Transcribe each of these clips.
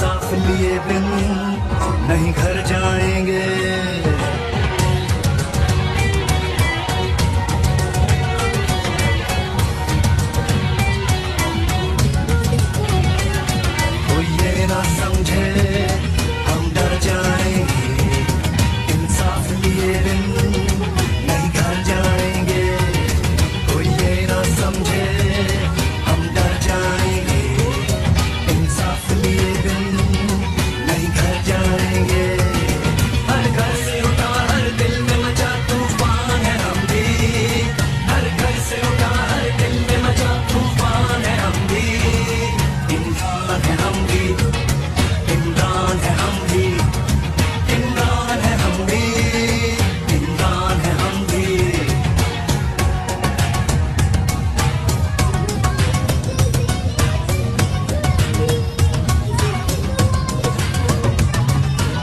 इंसाफ लिए बिन नहीं घर जाएंगे। कोई ये ना समझे हम डर जाएंगे, इंसाफ लिए बिन नहीं घर जाएंगे। कोई ये ना समझे हम डर जाएंगे, इंसाफ लिए बिन नहीं घर जाएंगे। हर घर से उठा हर दिल में मचा तूफान है हम भी, हर घर से उठा हर दिल में मचा तूफान है हम भी। इमरान है हम भी, इमरान है हम भी, इमरान है हम भी, इमरान है हम भी।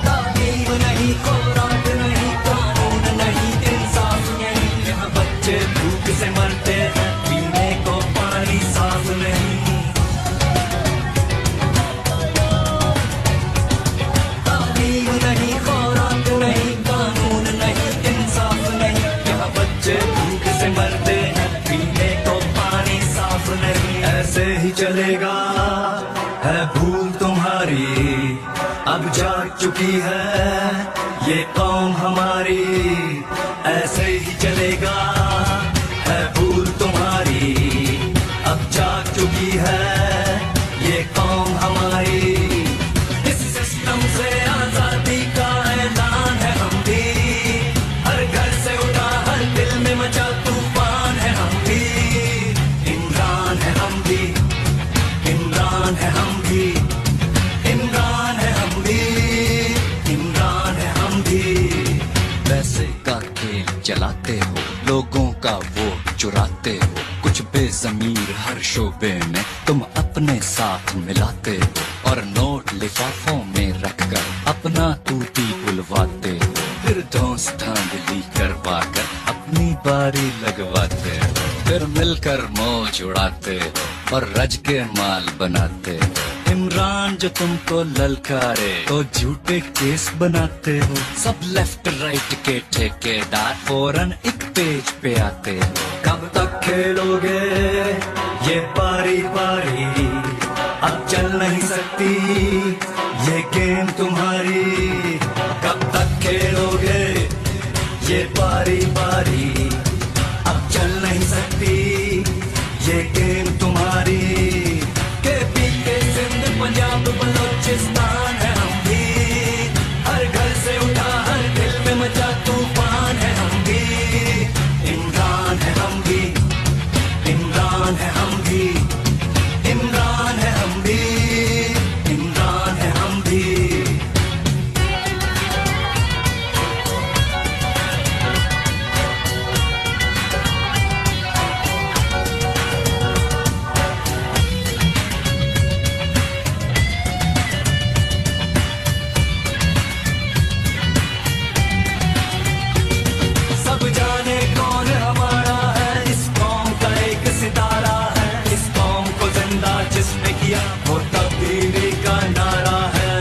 तालीम नहीं, खुराक नहीं, कानून नहीं, इंसाफ नहीं, यहाँ बच्चे भूख से मरते हैं, पीने को पानी साफ नहीं। तालीम नहीं, खुराक नहीं, कानून नहीं, इंसाफ नहीं, यहाँ बच्चे भूख से मरते हैं, पीने को पानी साफ नहीं। ऐसे ही चलेगा है भूल तुम्हारी, अब जाग चुकी है ये कौम हमारी। ऐसे ही चलेगा है भूल तुम्हारी, अब जाग चुकी है ये कौम हमारी। इस सिस्टम से आजादी का ऐलान है हम भी, हर घर से उठा हर दिल में मचा तूफान है हम भी। इमरान है हम भी, इमरान है हम भी, इमरान है हम भी, इमरान है हम भी। पैसे का खेल चलाते हो, लोगों का वोट चुराते हो, कुछ बेजमीर हर शोबे में तुम अपने साथ मिलाते हो, और नोट लिफाफों में रखकर अपना तूती बुलवाते हो, फिर धौंस धांधली करवा कर अपनी बारी लगवाते हो, फिर मिलकर मौज उड़ाते हो और रज के माल बनाते हो। इमरान जो तुमको ललकारे तो झूठे केस बनाते हो, सब लेफ्ट राइट के ठेकेदार फौरन एक पेज पे आते हो। कब तक खेलोगे ये पारी पारी, अब चल नहीं सकती ये गेम तुम्हारी। कब तक खेलोगे ये पारी पारी, अब चल नहीं सकती ये गेम तुम्हारी। केपी के सिंध पंजाब बलोचिस्तान है हम भी, हर घर से उठा हर दिल में मचा तूफान है हम भी। इमरान है हम भी, इमरान है हम भी, इमरान है हम भी, इमरान है हम भी। सब जाने कौन हमारा है, इस कौम का एक सितारा है, इस कौम को जिंदा जिसने किया वो तब्दीली का नारा है।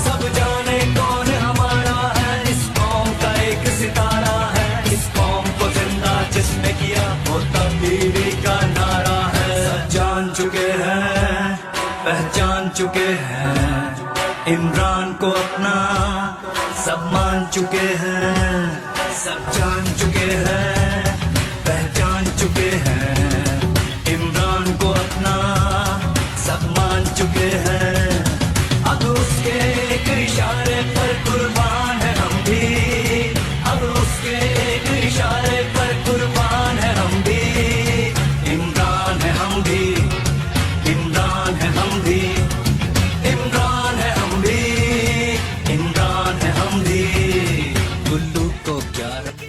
सब जाने कौन हमारा है, इस कौम का एक सितारा है, इस कौम को जिंदा जिसने किया वो तब्दीली का नारा है। सब जान चुके हैं, पहचान चुके हैं, इमरान को अपना सब मान चुके हैं। सब जान चुके हैं, पहचान चुके हैं, इमरान को अपना सब मान चुके हैं। अब उसके एक इशारे पर कुर्बान है हम भी, अब उसके एक इशारे पर कुर्बान है हम भी। इमरान है हम भी, इमरान है हम भी, इमरान है हम भी, इमरान है हम भी। गुल्लू को 11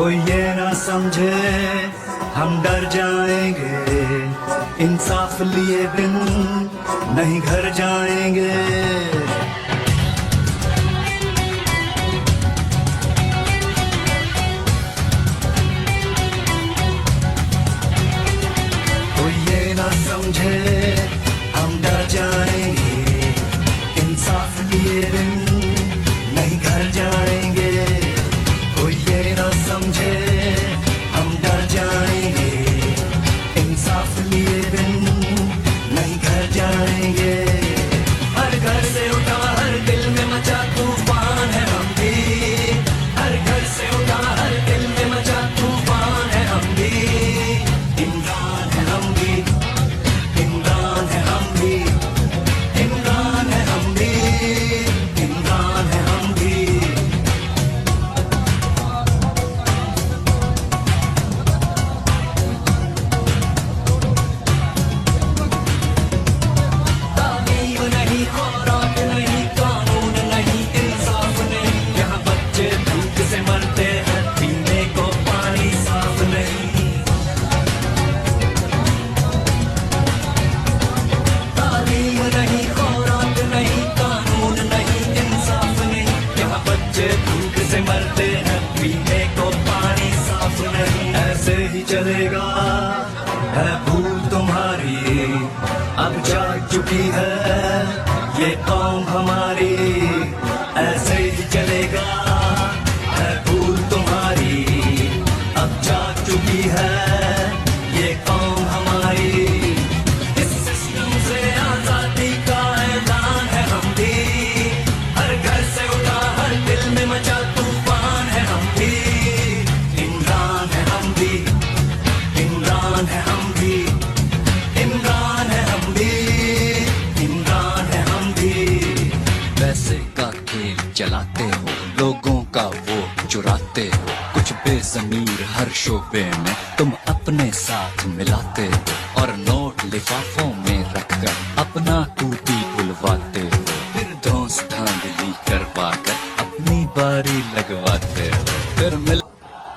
कोई ये ना समझे हम डर जाएंगे, इंसाफ लिए बिन नहीं घर जाएंगे। कोई ये ना समझे हम डर जाएंगे, इंसाफ लिए बिन नहीं घर जाएंगे। कोई ये ना समझे हम डर जाएंगे, इंसाफ लिए बिन नहीं घर जाएंगे। हर घर से उठा हर दिल में मचा तूफान है हम भी, हर घर से उठा हर दिल में मचा तूफान है हम भी। इमरान है हम भी, इमरान है हम भी, इमरान है हम भी, इमरान है हम भी। तालीम नहीं, खुराक नहीं, कानून नहीं, इंसाफ नहीं, यहाँ बच्चे भूख से मरते हैं, पीने को पानी साफ नहीं। तालीम नहीं, खुराक नहीं, कानून नहीं, इंसाफ नहीं, यहाँ बच्चे भूख से मरते हैं, पीने को पानी साफ नहीं। ऐसे ही चलेगा है भूल तुम्हारी, अब जाग चुकी है ये कौम हमारी। ऐसे ही चलेगा है भूल तुम्हारी, अब जाग चुकी है ये कौम हमारी। इस सिस्टम से आजादी का ऐलान है हम भी, हर घर से उठा हर दिल में मचा तूफान है हम भी। इमरान है हम भी, इमरान है हम भी, इमरान है हम भी, इमरान है हम भी। पैसे का खेल चलाते हो, लोगों का वोट चुराते हो, कुछ बेजमीर हर शोबे में तुम अपने साथ मिलाते हो, और नोट लिफाफों में रखकर अपना टूटी बुलवाते हो, फिर धौंस धांधली करवा कर अपनी बारी लगवाते हो, फिर मिल